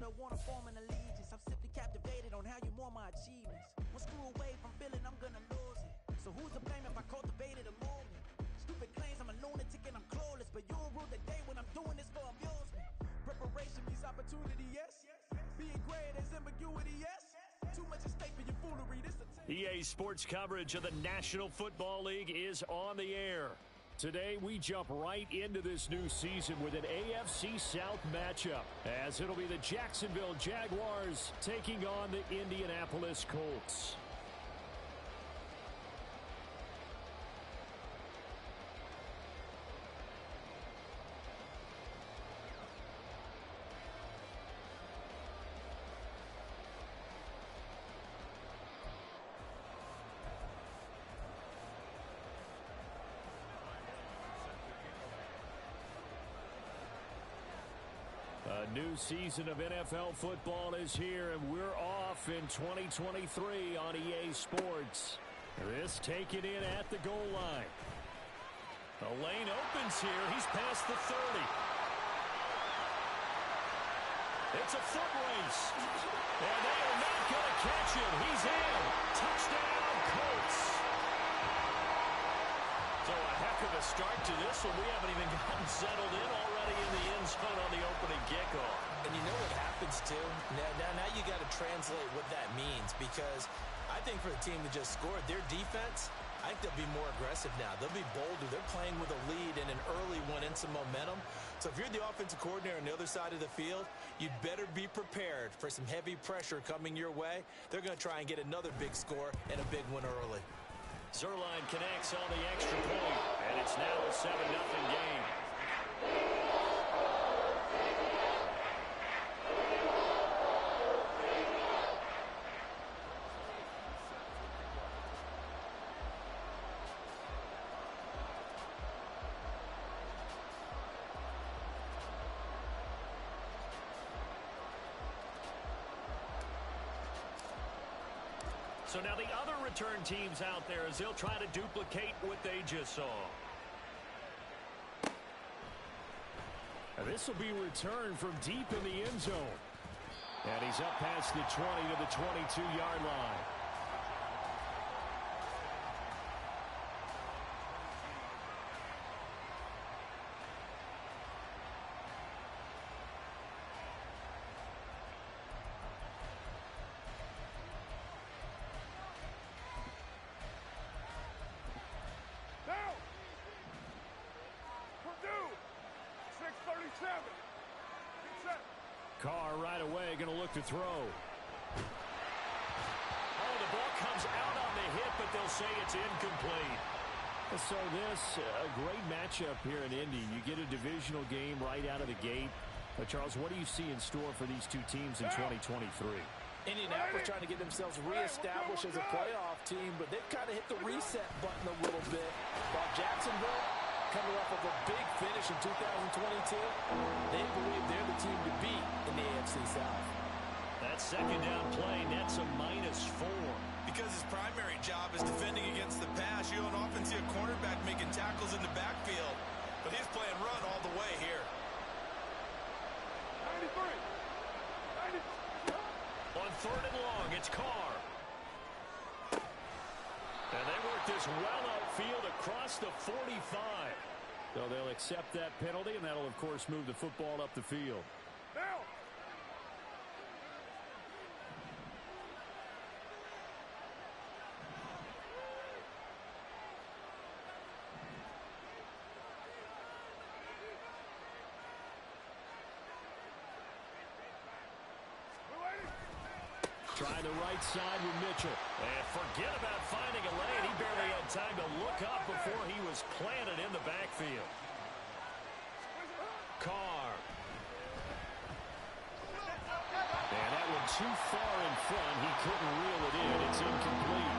but wanna form an allegiance. I'm simply captivated on how you more my achievements. One screw away from feeling I'm gonna lose it. So who's to blame if I cultivated a movement? Stupid claims I'm a lunatic and I'm clueless, but you'll rule the day when I'm doing this for amusement. Preparation means opportunity, yes. Being great is ambiguity, yes. Too much at stake for your foolery. This EA Sports coverage of the National Football League is on the air. Today, we jump right into this new season with an AFC South matchup, as it'll be the Jacksonville Jaguars taking on the Indianapolis Colts. A new season of NFL football is here, and we're off in 2023 on EA Sports. This taken in at the goal line. The lane opens here. He's past the 30. It's a foot race. And they are not going to catch him. He's in. Touchdown, Colts. So a heck of a start to this one. We haven't even gotten settled in already in the end zone on the opening kickoff. And you know what happens, too? Now you got to translate what that means, because I think for the team that just scored, their defense, I think they'll be more aggressive now. They'll be bolder. They're playing with a lead and an early one and some momentum. So if you're the offensive coordinator on the other side of the field, you'd better be prepared for some heavy pressure coming your way. They're going to try and get another big score and a big one early. Zerline connects on the extra point, and it's now a 7-0 game. So now the other return teams out there as they'll try to duplicate what they just saw. And this will be returned from deep in the end zone. And he's up past the 20 to the 22-yard line. Carr right away going to look to throw. Oh, the ball comes out on the hit, but they'll say it's incomplete. So this, a great matchup here in Indy. You get a divisional game right out of the gate. But Charles, what do you see in store for these two teams in 2023? Indianapolis trying to get themselves reestablished as a playoff team, but they've kind of hit the reset button a little bit. While Jacksonville, coming off of a big finish in 2022, they believe they're the team to beat in the AFC South. That second down play nets a -4. Because his primary job is defending against the pass. You don't often see a cornerback making tackles in the backfield, but he's playing run all the way here. 93. On third and long, it's Carr. And they work this well upfield across the 45. So they'll accept that penalty, and that'll, of course, move the football up the field. Now. Trying the right side with Mitchell. And forget about finding a lane. He barely had time to look up before he was planted in the backfield. Carr. And that one too far in front. He couldn't reel it in. It's incomplete.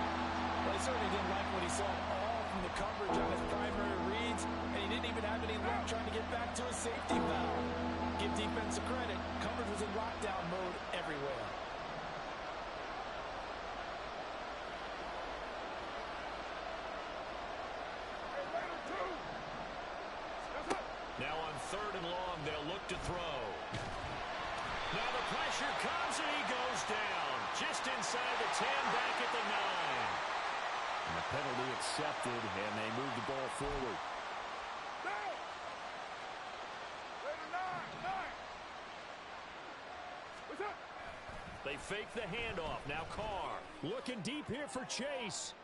Well, he certainly didn't like what he saw all from the coverage on his primary reads, and he didn't even have any luck trying to get back to his safety valve. Give defense credit. Coverage was in lockdown mode everywhere. Now on third and long, they'll look to throw. Now the pressure pressure comes, and he goes down. Just inside the 10, back at the 9. And the penalty accepted, and they move the ball forward. Down. Later, 9. What's up? They fake the handoff. Now Carr looking deep here for Chase.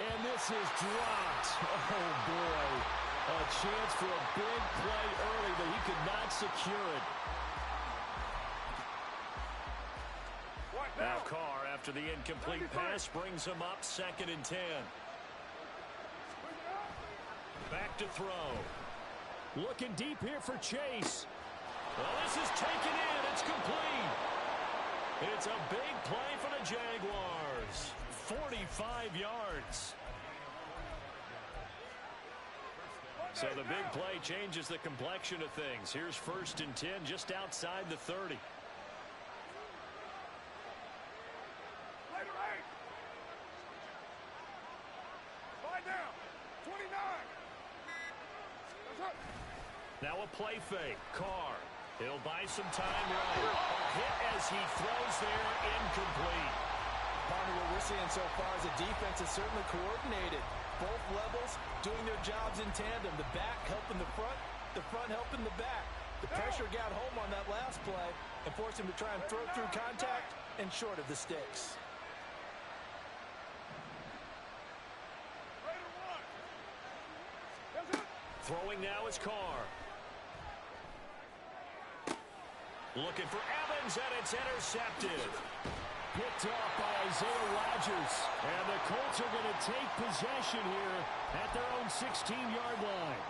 And this is dropped. Oh, boy. A chance for a big play early, but he could not secure it. Now Carr, after the incomplete pass, brings him up 2nd and 10. Back to throw. Looking deep here for Chase. Well, this is taken in. It's complete. It's a big play for the Jaguars. 45 yards. So the big play changes the complexion of things. Here's 1st and 10 just outside the 30. Later, 8. Slide down. 29. What's up? Now a play fake. Carr. He'll buy some time right. Hit as he throws there, incomplete. Partner, what we're seeing so far is the defense is certainly coordinated. Both levels doing their jobs in tandem. The back helping the front helping the back. The pressure got home on that last play and forced him to try and throw through contact and short of the sticks. Later, 1. That's it. Throwing now is Carr. Looking for Evans, and it's intercepted. Picked off by Isaiah Rodgers. And the Colts are going to take possession here at their own 16-yard line.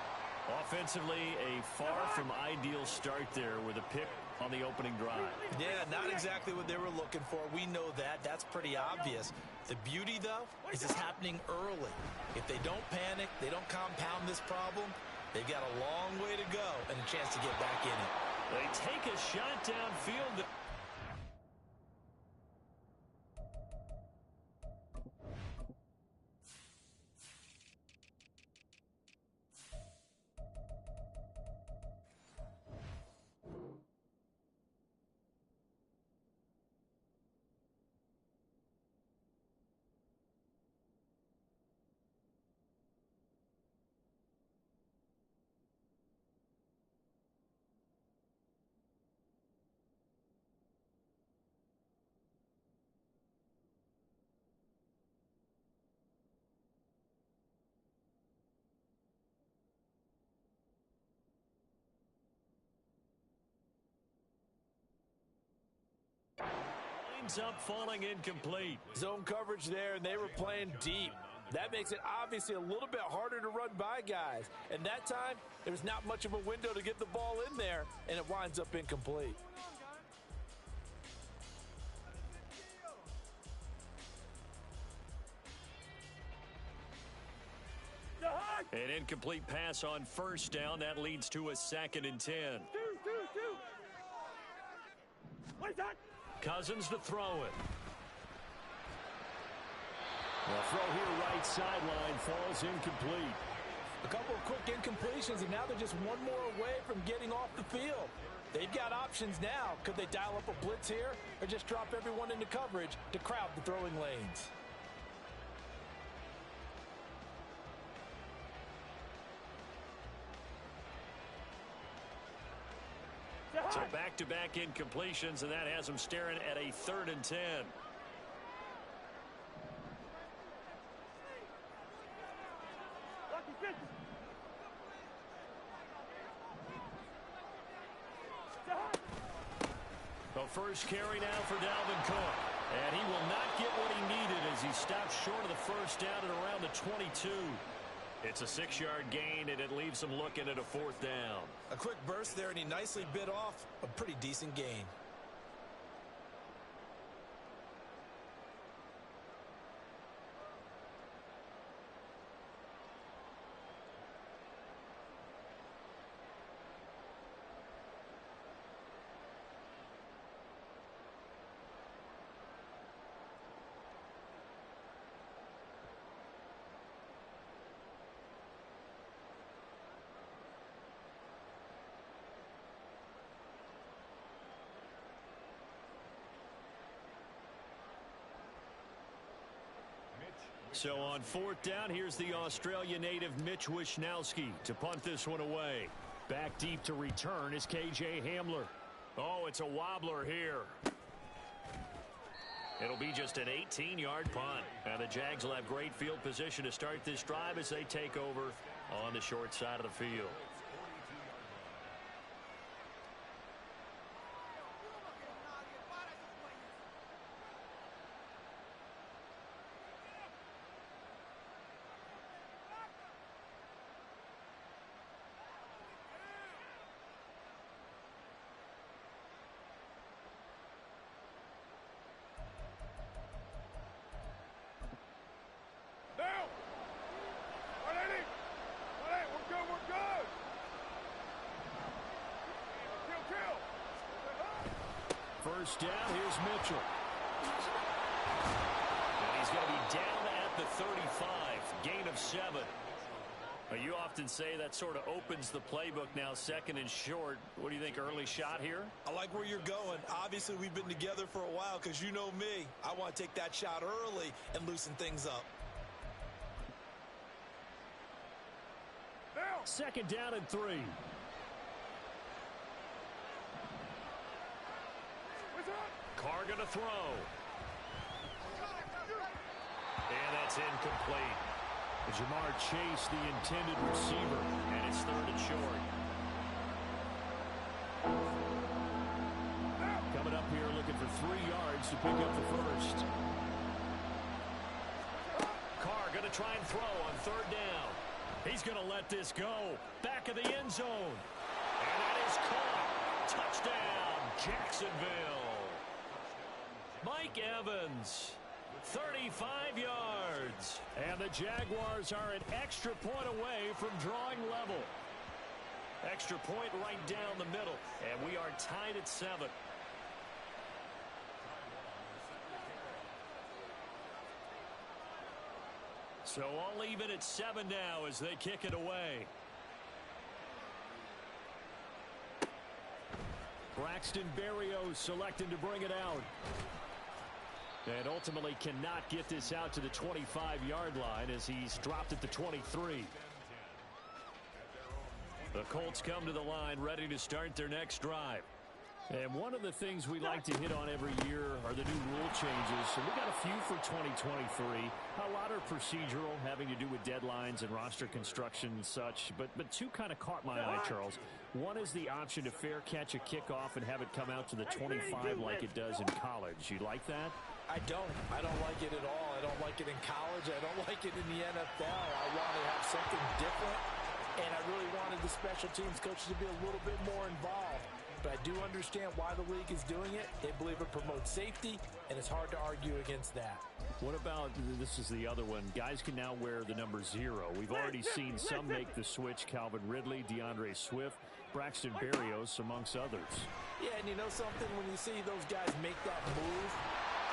Offensively, a far from ideal start there with a pick on the opening drive. Yeah, not exactly what they were looking for. We know that. That's pretty obvious. The beauty, though, is it's happening early. If they don't panic, they don't compound this problem, they've got a long way to go and a chance to get back in it. They take a shot downfield. Ends up falling incomplete. Zone coverage there, and they were playing deep. That makes it obviously a little bit harder to run by guys. And that time, there's not much of a window to get the ball in there, and it winds up incomplete. An incomplete pass on 1st down. That leads to a 2nd and 10. What's that? Cousins to throw it. The throw here right sideline falls incomplete. A couple of quick incompletions, and now they're just one more away from getting off the field. They've got options now. Could they dial up a blitz here or just drop everyone into coverage to crowd the throwing lanes? So back-to-back incompletions, and that has them staring at a 3rd and 10. The first carry now for Dalvin Cook. And he will not get what he needed as he stops short of the 1st down at around the 22. It's a 6-yard gain, and it leaves them looking at a 4th down. A quick burst there, and he nicely bit off a pretty decent gain. So on fourth down, here's the Australia native Mitch Wishnowsky to punt this one away. Back deep to return is KJ Hamler. Oh, it's a wobbler here. It'll be just an 18-yard punt. And the Jags will have great field position to start this drive as they take over on the short side of the field. First down, here's Mitchell. And he's going to be down at the 35. Gain of 7. You often say that sort of opens the playbook now, second and short. What do you think, early shot here? I like where you're going. Obviously, we've been together for a while because you know me. I want to take that shot early and loosen things up. Second down and 3. Carr going to throw. And that's incomplete. Jamar Chase, the intended receiver, and it's third and short. Coming up here looking for 3 yards to pick up the first. Carr going to try and throw on third down. He's going to let this go. Back of the end zone. And that is caught. Touchdown, Jacksonville. Mike Evans, 35 yards. And the Jaguars are an extra point away from drawing level. Extra point right down the middle. And we are tied at 7. So all even at 7 now as they kick it away. Braxton Berrios selecting to bring it out. And ultimately cannot get this out to the 25-yard line as he's dropped at the 23. The Colts come to the line ready to start their next drive. And one of the things we like to hit on every year are the new rule changes. So we got a few for 2023. A lot are procedural, having to do with deadlines and roster construction and such. But 2 kind of caught my eye, Charles. One is the option to fair catch a kickoff and have it come out to the 25 like it does in college. You like that? I don't like it at all. I don't like it in college. I don't like it in the NFL. I want to have something different. And I really wanted the special teams coaches to be a little bit more involved. But I do understand why the league is doing it. They believe it promotes safety, and it's hard to argue against that. What about, this is the other one, guys can now wear the number 0. We've already seen some make the switch. Calvin Ridley, DeAndre Swift, Braxton Berrios, amongst others. Yeah, and you know something? When you see those guys make that move,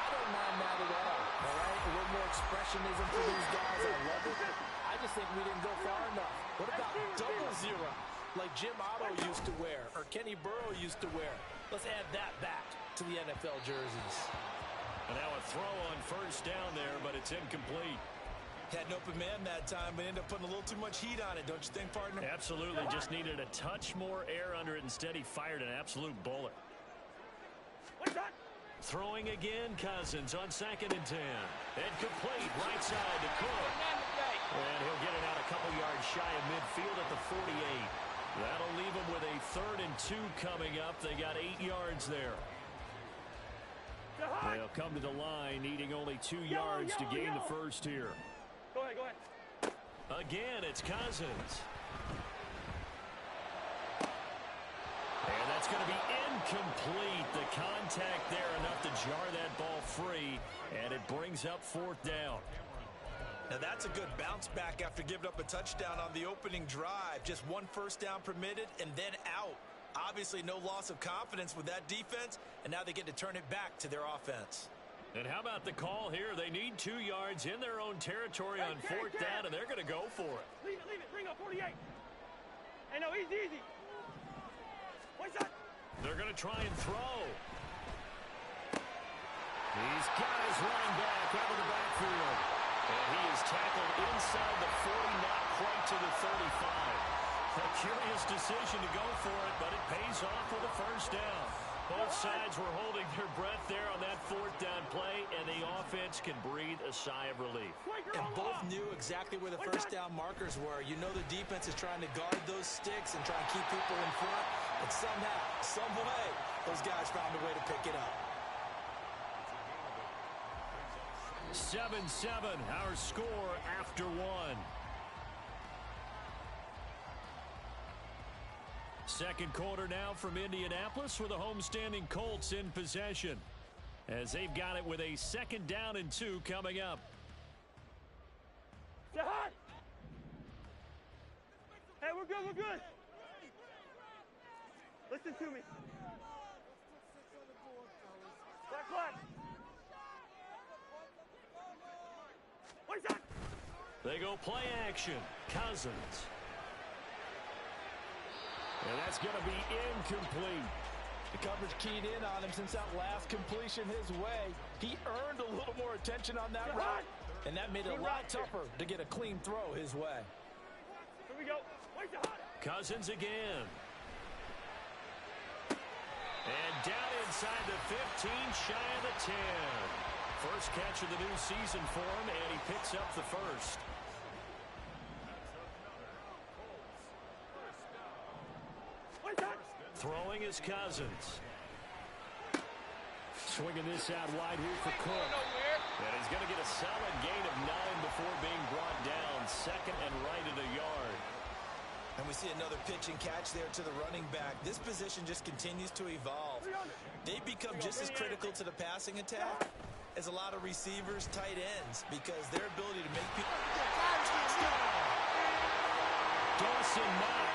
I don't mind that at all. All right? A little more expressionism for these guys. I love it. I just think we didn't go far enough. What about double 0? Like Jim Otto used to wear, or Kenny Burrow used to wear. Let's add that back to the NFL jerseys. And now a throw on first down there, but it's incomplete. Had an open man that time, but ended up putting a little too much heat on it, don't you think, partner? Absolutely. Just needed a touch more air under it. Instead, he fired an absolute bullet. Throwing again, Cousins on 2nd and 10. And complete, right side to Cook. And he'll get it out a couple yards shy of midfield at the 48. That'll leave them with a 3rd and 2 coming up. They got 8 yards there. They'll come to the line, needing only 2 yards to gain the first here. Go ahead. Again, it's Cousins. And that's going to be incomplete. The contact there enough to jar that ball free, and it brings up 4th down. Now that's a good bounce back after giving up a touchdown on the opening drive. Just 1 first down permitted and then out. Obviously no loss of confidence with that defense, and now they get to turn it back to their offense. And how about the call here? They need 2 yards in their own territory on 4th down, and they're going to go for it. Leave it. Bring up 48. Hey, no, easy. What's that? They're going to try and throw. He's got his running back out of the backfield. And he is tackled inside the 40, not quite to the 35. A curious decision to go for it, but it pays off with a first down. Both sides were holding their breath there on that fourth down play, and the offense can breathe a sigh of relief. And both knew exactly where the first down markers were. You know the defense is trying to guard those sticks and try and keep people in front, but somehow, some way, those guys found a way to pick it up. 7-7, our score after one. Second quarter now from Indianapolis with the homestanding Colts in possession, as they've got it with a 2nd down and 2 coming up. Say hi. Hey, we're good, we're good. Listen to me. Black, black. What is that? They go play action. Cousins. And that's going to be incomplete. The coverage keyed in on him since that last completion his way. He earned a little more attention on that route, and that made it a lot tougher to get a clean throw his way. Here we go. Cousins again. And down inside the 15, shy of the 10. First catch of the new season for him, and he picks up the first. Throwing is Cousins. Swinging this out wide here for Cook. And he's going to get a solid gain of 9 before being brought down. 2nd and right at a yard. And we see another pitch and catch there to the running back. This position just continues to evolve. They become just as critical to the passing attack as a lot of receivers, tight ends, because their ability to make people... Dawson Knox,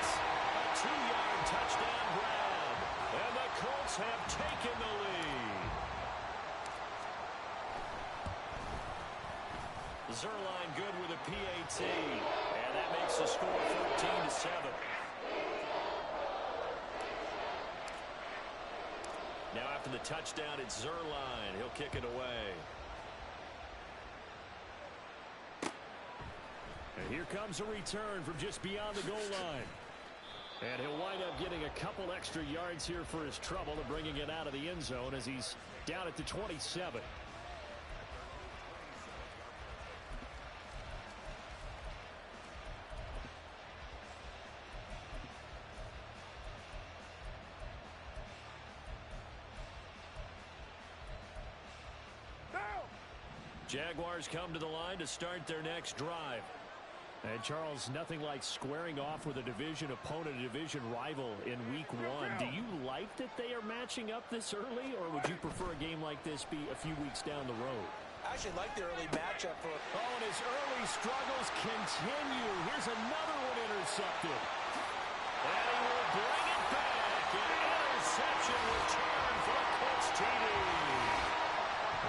a 2-yard touchdown grab. And the Colts have taken the lead. Zerline good with a PAT. And that makes the score 14-7. Now after the touchdown, it's Zerline. He'll kick it away. And here comes a return from just beyond the goal line. And he'll wind up getting a couple extra yards here for his trouble and bringing it out of the end zone as he's down at the 27. Jaguars come to the line to start their next drive. And Charles, nothing like squaring off with a division opponent, a division rival in week 1. Do you like that they are matching up this early, or would you prefer a game like this be a few weeks down the road? I actually like the early matchup. Oh, and his early struggles continue. Here's another one intercepted. And he will bring it back. An interception return for the Colts TD.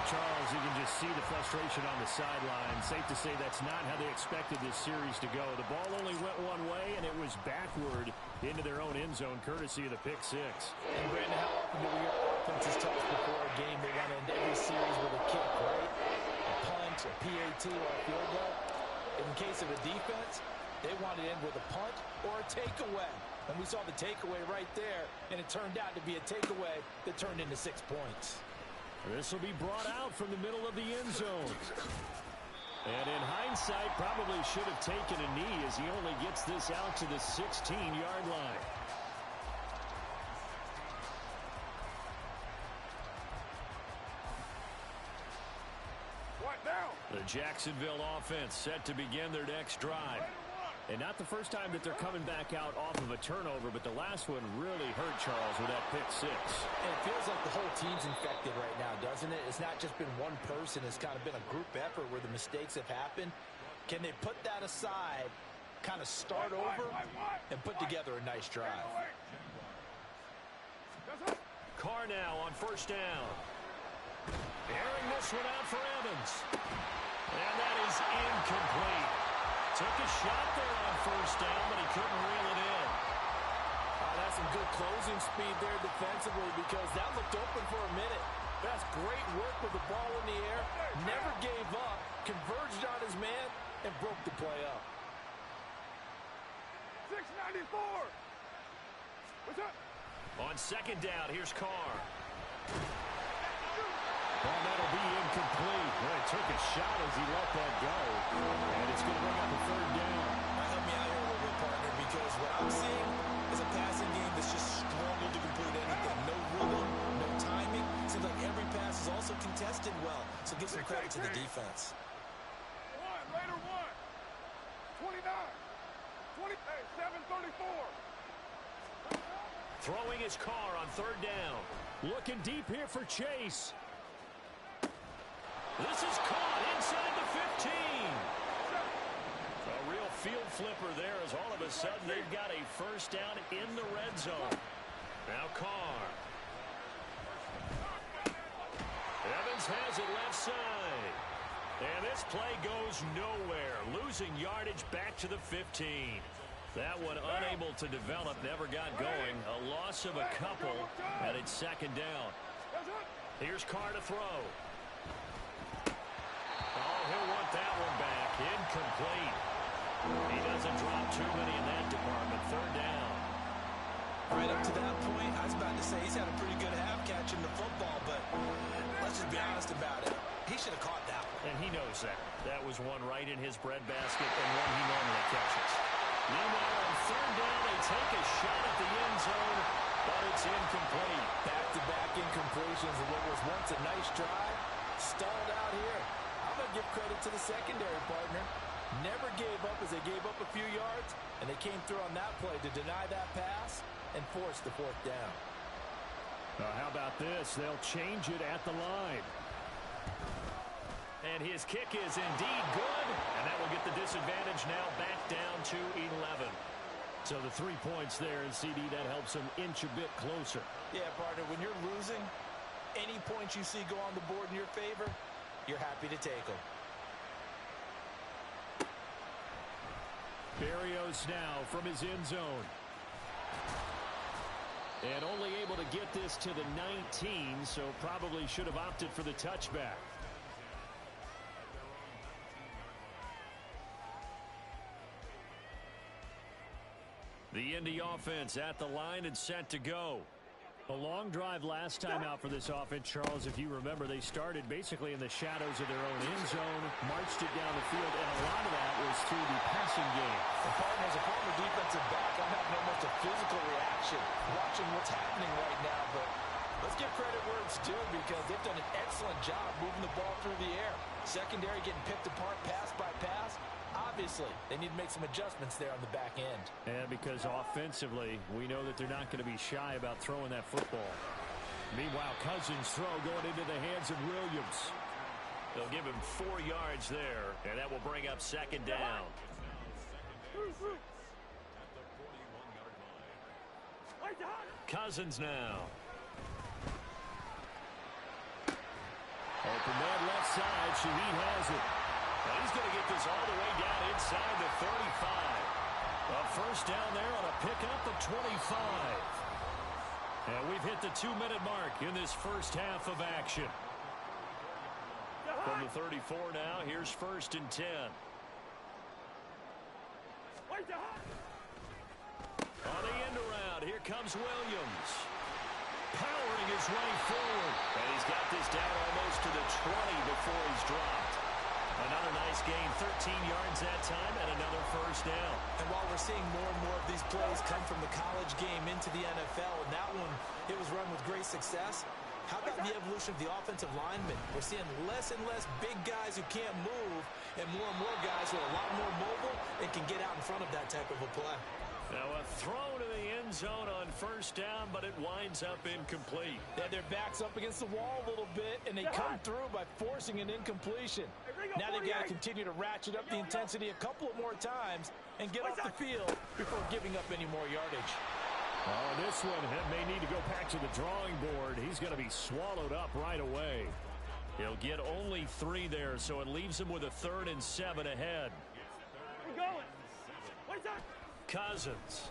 Charles, you can just see the frustration on the sideline. Safe to say that's not how they expected this series to go. The ball only went one way, and it was backward into their own end zone, courtesy of the pick 6. And Brandon, how often do we hear offenses tell us before a game they want to end every series with a kick, right? A punt, a PAT, or a field goal. In case of a defense, they want to end with a punt or a takeaway. And we saw the takeaway right there, and it turned out to be a takeaway that turned into 6 points. This will be brought out from the middle of the end zone. And in hindsight, probably should have taken a knee as he only gets this out to the 16-yard line. What now? The Jacksonville offense set to begin their next drive. And not the first time that they're coming back out off of a turnover, but the last one really hurt Charles with that pick 6. And it feels like the whole team's infected right now, doesn't it? It's not just been one person. It's kind of been a group effort where the mistakes have happened. Can they put that aside, kind of start over, and put together a nice drive? Carr now on first down. Airing this one out for Evans. And that is incomplete. Took a shot there on first down, but he couldn't reel it in. That's some good closing speed there defensively, because that looked open for a minute. That's great work with the ball in the air. Never gave up. Converged on his second down. Here's Carr. Well, that'll be incomplete. Well, he took a shot as he let that go. And it's going to bring up a third down. Help me out here a little bit, partner, because what I'm seeing is a passing game that's just struggled to complete anything. No rhythm, no timing. Seems like every pass is also contested well. So give some credit to the defense. Raider 1. 29. 734. Throwing his Carr on third down. Looking deep here for Chase. This is caught inside the 15. A real field flipper there as all of a sudden they've got a first down in the red zone. Now Carr. Evans has it left side. And this play goes nowhere. Losing yardage back to the 15. That one unable to develop, never got going. A loss of a couple, and it's second down. Here's Carr to throw. Oh, he'll want that one back. Incomplete. He doesn't drop too many in that department. Third down. Right up to that point, I was about to say he's had a pretty good half catching the football, but let's just be honest about it. He should have caught that one. And he knows that. That was one right in his breadbasket and one he normally catches. Meanwhile, on third down, they take a shot at the end zone, but it's incomplete. Back-to-back incompletions of what was once a nice drive. Stalled out here. I'm going to give credit to the secondary partner. Never gave up as they gave up a few yards, and they came through on that play to deny that pass and force the fourth down. How about this? They'll change it at the line. And his kick is indeed good, and that will get the disadvantage now back down to 11. So the 3 points there, and CD, that helps him inch a bit closer. Yeah, partner, when you're losing, any points you see go on the board in your favor, you're happy to take them. Berrios now from his end zone. And only able to get this to the 19, so probably should have opted for the touchback. The Indy offense at the line and set to go. A long drive last time out for this offense, Charles. If you remember, they started basically in the shadows of their own end zone, marched it down the field, and a lot of that was through the passing game. The partner, as a former defensive back, I'm having almost a physical reaction watching what's happening right now, but let's give credit where it's due because they've done an excellent job moving the ball through the air. Secondary getting picked apart pass by pass. Obviously, they need to make some adjustments there on the back end. And because offensively, we know that they're not going to be shy about throwing that football. Meanwhile, Cousins' throw going into the hands of Williams. They'll give him 4 yards there, and that will bring up second down. Cousins now. Open man left side. Shaheed has it. And he's going to get this all the way down inside the 35. A first down there on a pickup of 25. And we've hit the 2-minute mark in this first half of action. From the 34 now, here's first and 10. On the end around, here comes Williams. Powering his way forward. And he's got this down almost to the 20 before he's dropped. Another nice gain, 13 yards that time, and another first down. And while we're seeing more and more of these plays come from the college game into the NFL, and that one, it was run with great success, how about the evolution of the offensive linemen? We're seeing less and less big guys who can't move, and more guys who are a lot more mobile and can get out in front of that type of a play. Now a throw to the end zone on first down, but it winds up incomplete. Yeah, their back's up against the wall a little bit, and they come through by forcing an incompletion. Now they've got to continue to ratchet up the intensity a couple of more times and get off the field before giving up any more yardage. Oh, this one may need to go back to the drawing board. He's going to be swallowed up right away. He'll get only 3 there, so it leaves him with a 3rd and 7 ahead. We're going. What's up? Cousins.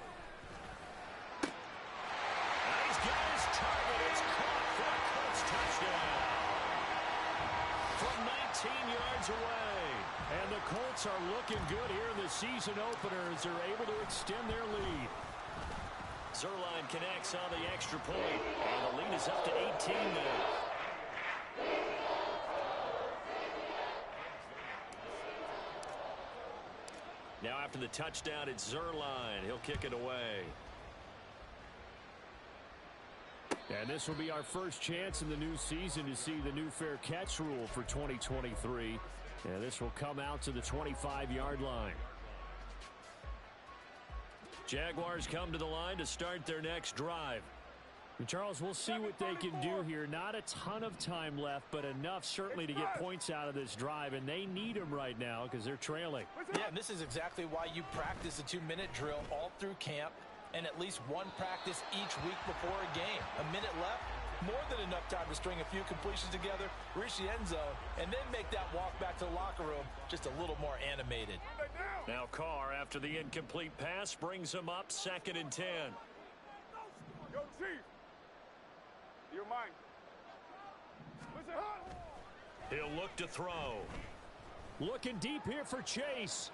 He's got his target. It's caught for a Colts touchdown. From 19 yards away. And the Colts are looking good here in the season opener as they're able to extend their lead. Zerline connects on the extra point, and the lead is up to 18 now. Now after the touchdown, it's Zerline. He'll kick it away. And this will be our first chance in the new season to see the new fair catch rule for 2023. And this will come out to the 25-yard line. Jaguars come to the line to start their next drive. And Charles, we'll see what they can do here. Not a ton of time left, but enough certainly to get points out of this drive, and they need them right now because they're trailing. Yeah, and this is exactly why you practice a 2-minute drill all through camp and at least one practice each week before a game. A minute left, more than enough time to string a few completions together, reach the end zone, and then make that walk back to the locker room just a little more animated. Now Carr, after the incomplete pass, brings him up 2nd and 10. Yo, Chief. You're mine. Listen. He'll look to throw. Looking deep here for Chase.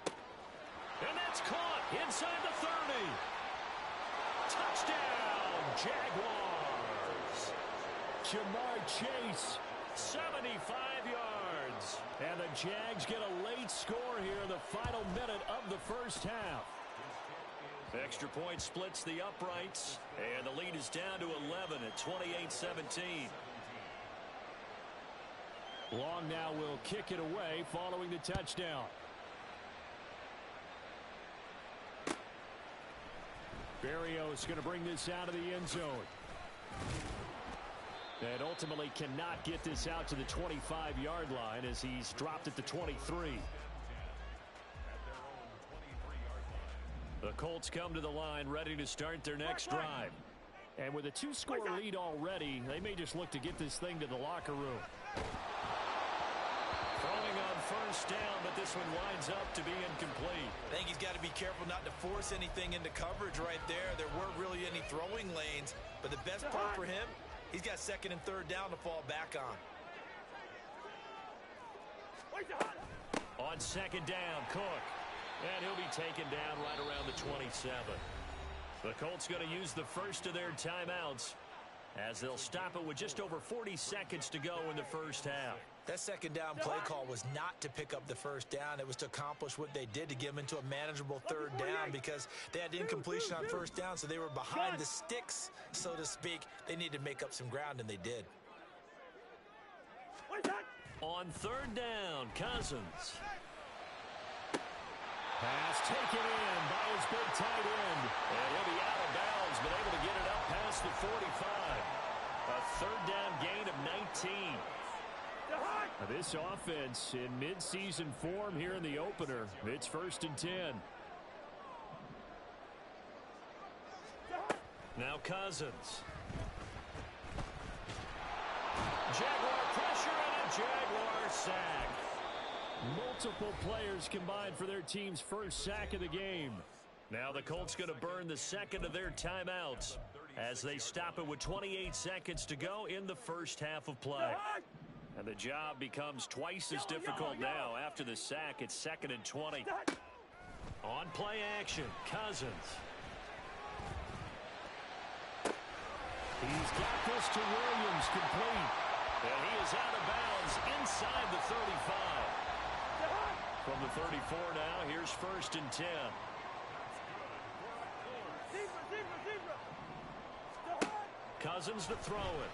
And that's caught inside the 30. Touchdown, Jaguars. Jamar Chase, 75 yards. And the Jags get a late score here in the final minute of the first half. Extra point splits the uprights, and the lead is down to 11 at 28-17. Long now will kick it away following the touchdown. Berrios going to bring this out of the end zone. And ultimately cannot get this out to the 25-yard line as he's dropped at the 23. The Colts come to the line ready to start their next drive. And with a 2-score lead already, they may just look to get this thing to the locker room. Throwing on first down, but this one winds up to be incomplete. I think he's got to be careful not to force anything into coverage right there. There weren't really any throwing lanes, but the best part for him, he's got 2nd and 3rd down to fall back on. On 2nd down, Cook. And he'll be taken down right around the 27. The Colts going to use the first of their timeouts as they'll stop it with just over 40 seconds to go in the first half. That 2nd down play call was not to pick up the first down. It was to accomplish what they did, to get them into a manageable 3rd down, because they had incompletion on first down, so they were behind the sticks, so to speak. They needed to make up some ground, and they did. On 3rd down, Cousins. Pass taken in by his big tight end. And he'll be out of bounds, but able to get it up past the 45. A 3rd down gain of 19. This offense in mid-season form here in the opener. It's 1st and 10. Now Cousins. Jaguar pressure and a Jaguar sack. Multiple players combined for their team's first sack of the game. Now the Colts going to burn the 2nd of their timeouts as they stop it with 28 seconds to go in the first half of play. And the job becomes twice as difficult now after the sack. It's 2nd and 20. On play action, Cousins. He's got this to Williams, complete. And he is out of bounds inside the 35. From the 34 now, here's 1st and 10. Cousins to throw it.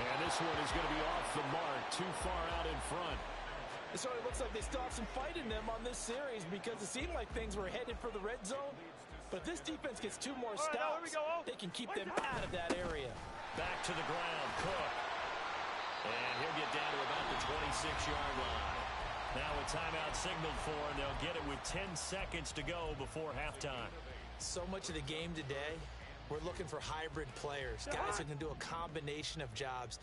And this one is going to be off the mark, too far out in front. It certainly looks like they still have some fight in them on this series, because it seemed like things were headed for the red zone. But if this defense gets 2 more stops, they can keep them out of that area. Back to the ground, Cook. And he'll get down to about the 26-yard line. Now a timeout signaled for, and they'll get it with 10 seconds to go before halftime. So much of the game today, we're looking for hybrid players, guys who can do a combination of jobs.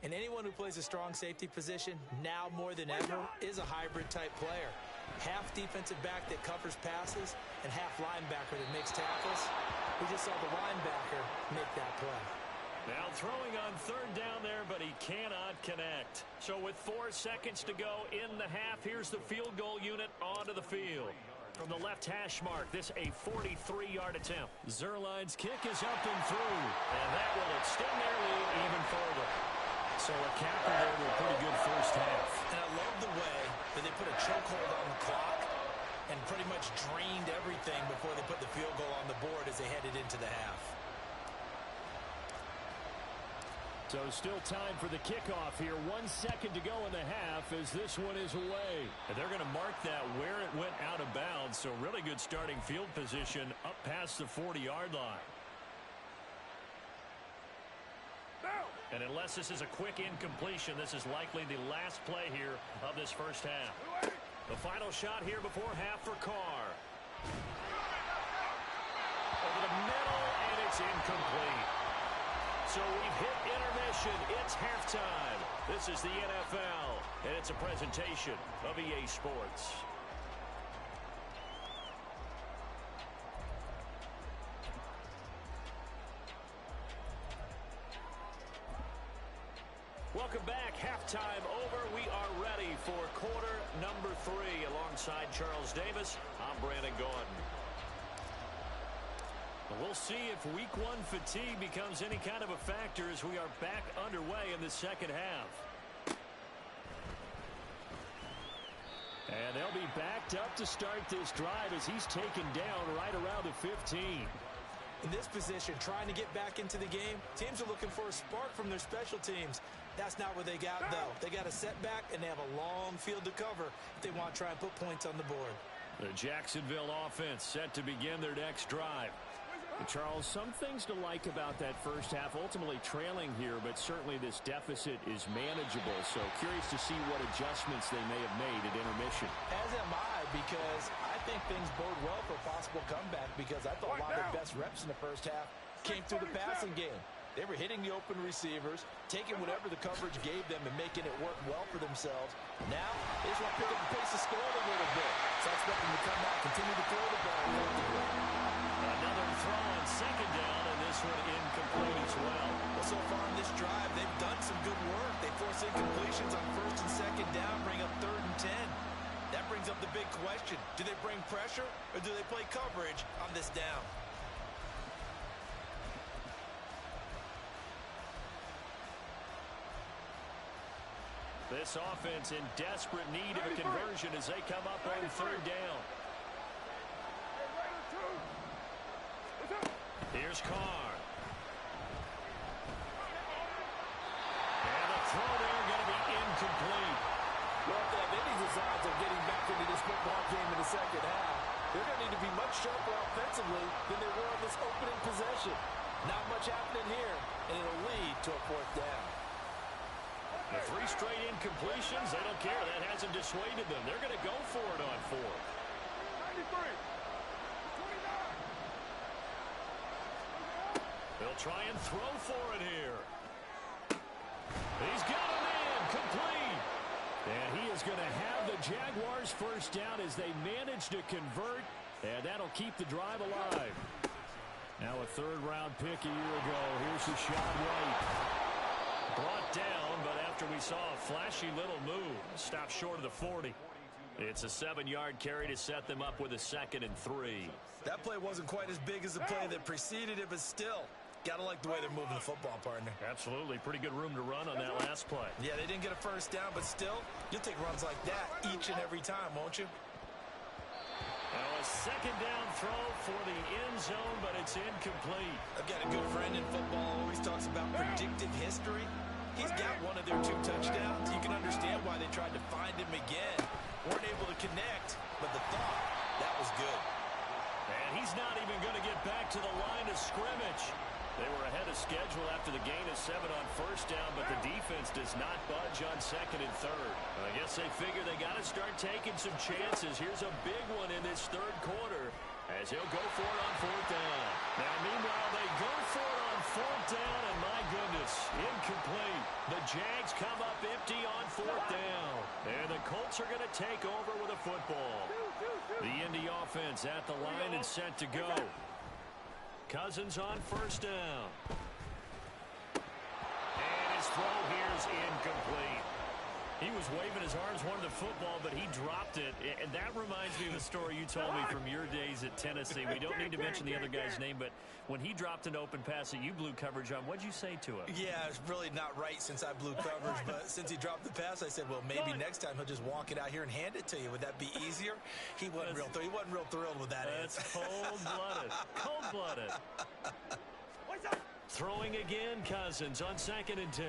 And anyone who plays a strong safety position, now more than ever, is a hybrid-type player. Half defensive back that covers passes, and half linebacker that makes tackles. We just saw the linebacker make that play. Now throwing on third down there, but he cannot connect. So with 4 seconds to go in the half, here's the field goal unit onto the field. From the left hash mark, this a 43-yard attempt. Zerline's kick is up and through, and that will extend their lead even further. So a capper there with a pretty good first half. And I love the way that they put a chokehold on the clock and pretty much drained everything before they put the field goal on the board as they headed into the half. So still time for the kickoff here. 1 second to go in the half as this one is away. And they're going to mark that where it went out of bounds. So really good starting field position up past the 40-yard line. And unless this is a quick incompletion, this is likely the last play here of this first half. The final shot here before half for Carr. Over the middle, and it's incomplete. So we've hit intermission. It's halftime. This is the NFL, and it's a presentation of EA Sports. Welcome back. Halftime over. We are ready for quarter number 3. Alongside Charles Davis, I'm Brandon Gordon. We'll see if week 1 fatigue becomes any kind of a factor as we are back underway in the second half. And they'll be backed up to start this drive as he's taken down right around the 15. In this position, trying to get back into the game, teams are looking for a spark from their special teams. That's not what they got, though. They got a setback, and they have a long field to cover if they want to try and put points on the board. The Jacksonville offense set to begin their next drive. Charles, some things to like about that first half, ultimately trailing here, but certainly this deficit is manageable. So curious to see what adjustments they may have made at intermission. As am I, because I think things bode well for a possible comeback, because I thought a lot of their best reps in the first half came through the passing game. They were hitting the open receivers, taking whatever the coverage gave them and making it work well for themselves. Now, they just want to pick up the pace of scoring a little bit. So I expect them to come back, continue to throw the ball. Another throw on second down, and this one incomplete as well. Well, so far in this drive, they've done some good work. They force incompletions on first and second down, bring up 3rd and 10. That brings up the big question. Do they bring pressure, or do they play coverage on this down? This offense in desperate need of a conversion as they come up on 3rd down. Here's Carr. And the throw there going to be incomplete. Well, if they have any designs of getting back into this football game in the second half, they're going to need to be much sharper offensively than they were on this opening possession. Not much happening here, and it'll lead to a 4th down. The 3 straight incompletions, they don't care. That hasn't dissuaded them. They're going to go for it on 4th. 93. They'll try and throw for it here. He's got a man complete. And he is going to have the Jaguars first down as they manage to convert. And that'll keep the drive alive. Now a 3rd-round pick a year ago. Here's the shot right. Brought down, but after we saw a flashy little move, stopped short of the 40. It's a 7-yard carry to set them up with a 2nd and 3. That play wasn't quite as big as the play that preceded it, but still, gotta like the way they're moving the football, partner. Absolutely. Pretty good room to run on that last play. Yeah, they didn't get a first down, but still, you'll take runs like that each and every time, won't you? Now a 2nd down throw for the end zone, but it's incomplete. I've got a good friend in football who always talks about predictive history. He's got one of their 2 touchdowns. You can understand why they tried to find him again. Weren't able to connect, but the thought, that was good. And he's not even going to get back to the line of scrimmage. They were ahead of schedule after the gain of 7 on first down, but the defense does not budge on 2nd and 3rd. I guess they figure they got to start taking some chances. Here's a big one in this 3rd quarter as he'll go for it on 4th down. Now, meanwhile, they go for it on 4th down, and my goodness, incomplete. The Jags come up empty on 4th down, and the Colts are going to take over with a football. The Indy offense at the line and set to go. Cousins on first down. throw here's incomplete. He was waving his arms, wanted the football, but he dropped it. And that reminds me of a story you told me from your days at Tennessee. We don't need to mention the other guy's name, but when he dropped an open pass that you blew coverage on, what'd you say to him? Yeah, it's really not right since I blew coverage, but since he dropped the pass, I said, well, maybe next time he'll just walk it out here and hand it to you. Would that be easier? He wasn't real thrilled with that. That's cold-blooded. Cold-blooded. Throwing again, Cousins on 2nd and 10.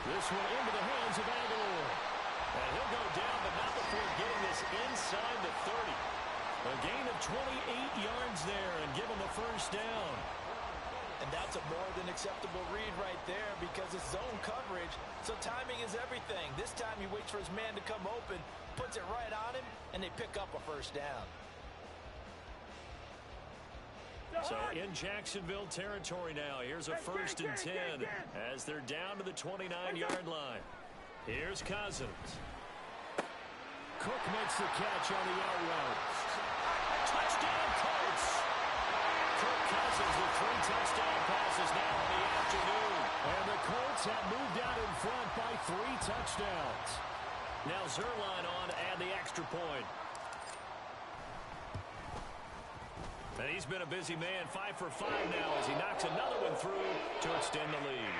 This one into the hands of Aguilar. And he'll go down, but not before getting this inside the 30. A gain of 28 yards there and give him a first down. And that's a more than acceptable read right there because it's zone coverage, so timing is everything. This time he waits for his man to come open, puts it right on him, and they pick up a first down. So in Jacksonville territory now. Here's a 1st and 10 as they're down to the 29-yard line. Here's Cousins. Cook makes the catch on the out route. Touchdown, Colts! Kirk Cousins with 3 touchdown passes now in the afternoon. And the Colts have moved out in front by 3 touchdowns. Now Zerline on and the extra point. And he's been a busy man, 5 for 5 now as he knocks another one through to extend the lead.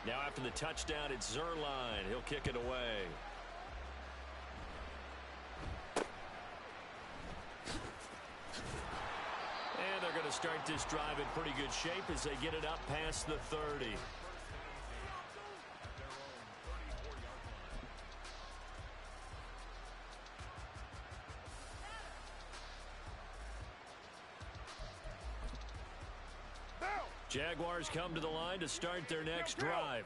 Now after the touchdown, it's Zerline. He'll kick it away. And they're going to start this drive in pretty good shape as they get it up past the 30. Jaguars come to the line to start their next drive.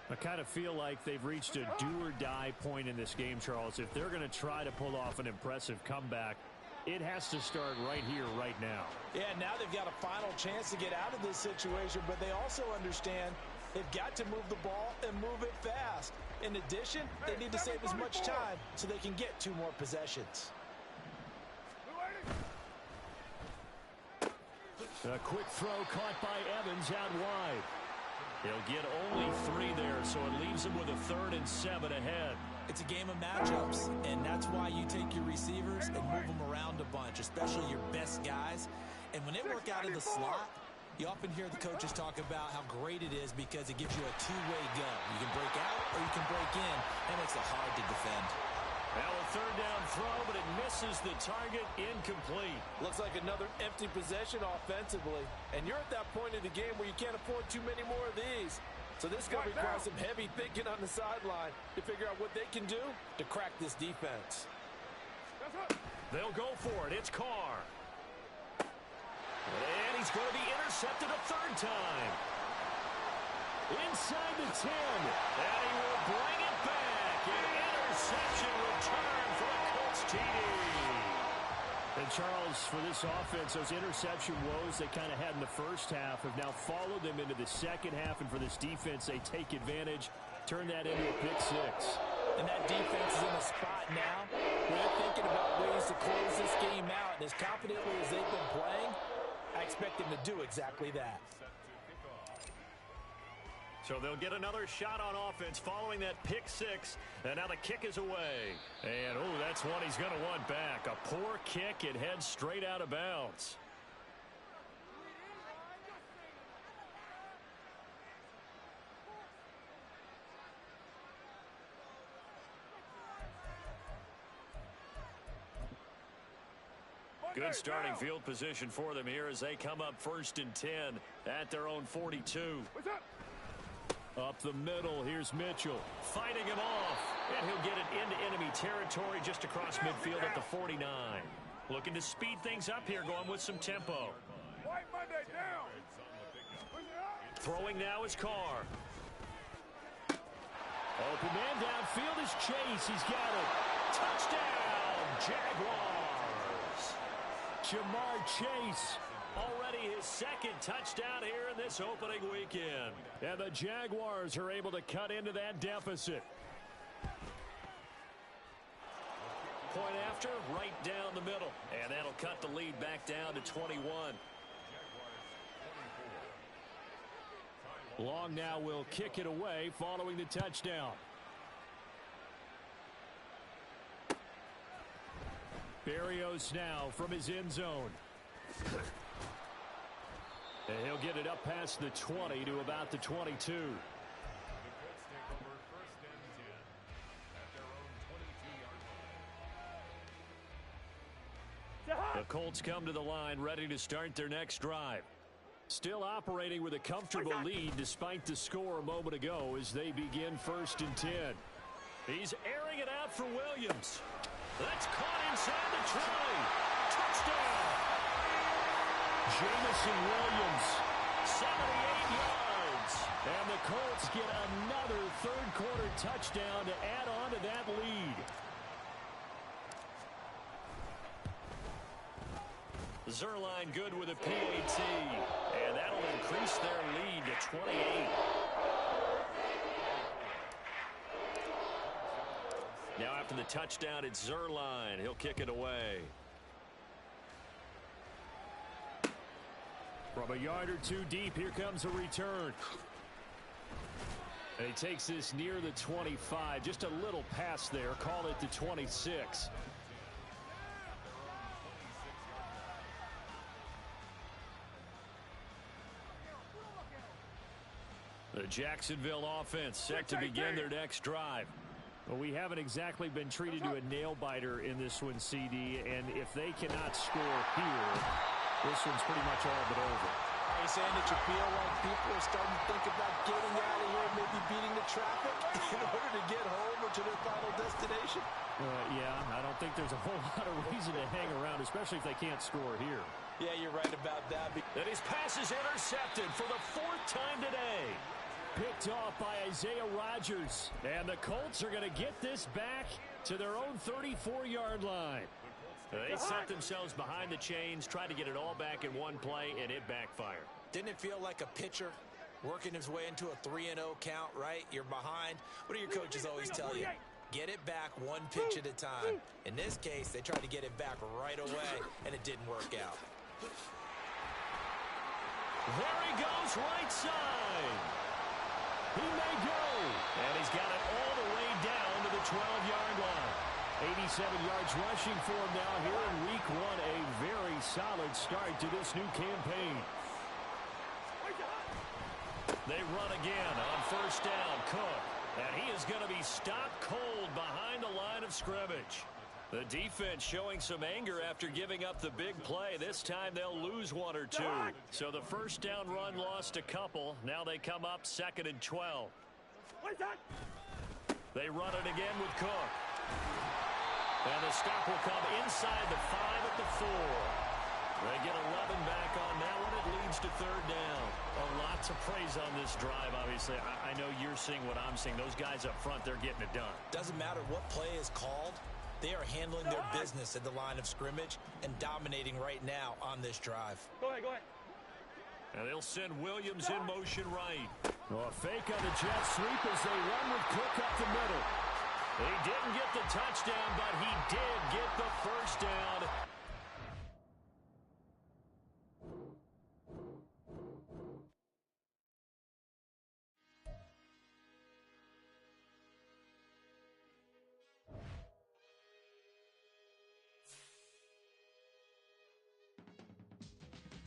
I kind of feel like they've reached a do-or-die point in this game, Charles. If they're going to try to pull off an impressive comeback, it has to start right here, right now. Yeah, now they've got a final chance to get out of this situation, but they also understand they've got to move the ball and move it fast. In addition, they need to save as much time so they can get 2 more possessions. A quick throw caught by Evans out wide. He'll get only 3 there, so it leaves him with a 3rd and 7 ahead. It's a game of matchups, and that's why you take your receivers and move them around a bunch, especially your best guys. And when they work out of the slot, you often hear the coaches talk about how great it is because it gives you a 2-way go. You can break out or you can break in. That makes it hard to defend. Now a 3rd down throw, but it misses the target, incomplete. Looks like another empty possession offensively. And you're at that point in the game where you can't afford too many more of these. So this is going to require some heavy thinking on the sideline to figure out what they can do to crack this defense. They'll go for it. It's Carr. And he's going to be intercepted a 3rd time. Inside the 10. And he will bring it back. An interception return for the Colts TD. And Charles, for this offense, those interception woes they kind of had in the first half have now followed them into the second half. And for this defense, they take advantage, turn that into a pick 6. And that defense is in a spot now where they're thinking about ways to close this game out. And as confidently as they've been playing, I expect them to do exactly that. So they'll get another shot on offense following that pick 6. And now the kick is away. And, oh, that's one he's going to want back. A poor kick. It heads straight out of bounds. Good starting field position for them here as they come up 1st and 10 at their own 42. Up the middle, here's Mitchell fighting him off, and he'll get it into enemy territory just across midfield at the 49. Looking to speed things up here, going with some tempo. Throwing now is Carr. Open man downfield is Chase. He's got it. Touchdown, Jaguars. Jamar Chase, already his 2nd touchdown here in this opening weekend. And the Jaguars are able to cut into that deficit. point after, right down the middle. And that'll cut the lead back down to 21. Long now will kick it away following the touchdown. Berrios now from his end zone. And he'll get it up past the 20 to about the 22. The Colts come to the line ready to start their next drive. Still operating with a comfortable lead despite the score a moment ago as they begin 1st and 10. He's airing it out for Williams. That's caught inside the 20. Touchdown! Jamison Williams, 78 yards. And the Colts get another third-quarter touchdown to add on to that lead. Zerline good with a PAT. And that'll increase their lead to 28. Now after the touchdown, it's Zerline. He'll kick it away. From a yard or two deep, here comes a return. And he takes this near the 25. Just a little pass there. Call it the 26. The Jacksonville offense set to begin their next drive. Well, we haven't exactly been treated to a nail-biter in this one, CD, and if they cannot score here, this one's pretty much all but over. Are you saying that you feel like people are starting to think about getting out of here, maybe beating the traffic in order to get home or to their final destination? Yeah, I don't think there's a whole lot of reason to hang around, especially if they can't score here. Yeah, you're right about that. And his pass is intercepted for the 4th time today. Picked off by Isaiah Rodgers. And the Colts are going to get this back to their own 34-yard line. They set themselves behind the chains, tried to get it all back in one play, and it backfired. Didn't it feel like a pitcher working his way into a 3-0 count, right? You're behind. What do your coaches always tell you? Get it back one pitch at a time. In this case, they tried to get it back right away, and it didn't work out. There he goes, right side. He may go. And he's got it all the way down to the 12-yard line. 87 yards rushing for him now here in week 1. A very solid start to this new campaign. They run again on 1st down. Cook. And he is going to be stopped cold behind the line of scrimmage. The defense showing some anger after giving up the big play. This time they'll lose 1 or 2. So the 1st down run lost a couple. Now they come up 2nd and 12. They run it again with Cook. And the stop will come inside the 5 at the 4. They get 11 back on that one. It leads to 3rd down. Lots of praise on this drive, obviously. I know you're seeing what I'm seeing. Those guys up front, they're getting it done. Doesn't matter what play is called. They are handling their business at the line of scrimmage and dominating right now on this drive. Go ahead, go ahead. And they'll send Williams in motion right. A fake on the jet sweep as they run with Cook up the middle. He didn't get the touchdown, but he did get the 1st down.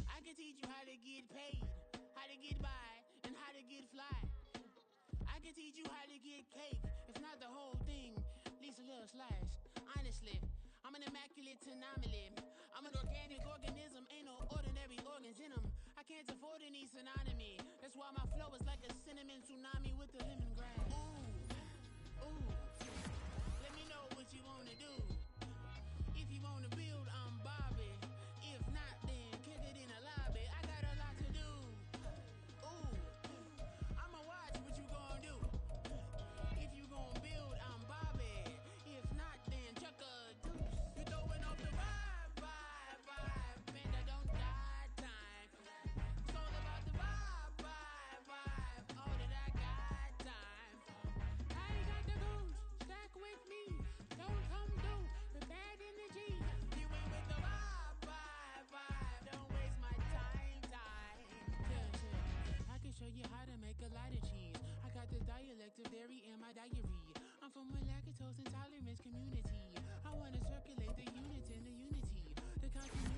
I can teach you how to get paid, how to get by, and how to get fly. I can teach you how to get cake, if not the whole thing, at least a little slice. Honestly, I'm an immaculate anomaly. I'm an organic organism, ain't no ordinary organs in them. I can't afford any synonymy. That's why my flow is like a cinnamon tsunami with the lemongrass. Ooh, ooh. Let me know what you wanna do. If you wanna build, I'm Bobby. If not, then kick it in the lobby. I got a lot to do. Ooh, I'ma watch what you gon' do. If you gon' build, I'm Bobby. If not, then chuck a deuce. You throwing off the vibe. Man, I don't die time. It's all about the vibe. All that I got time. to vary in my diary. I'm from a land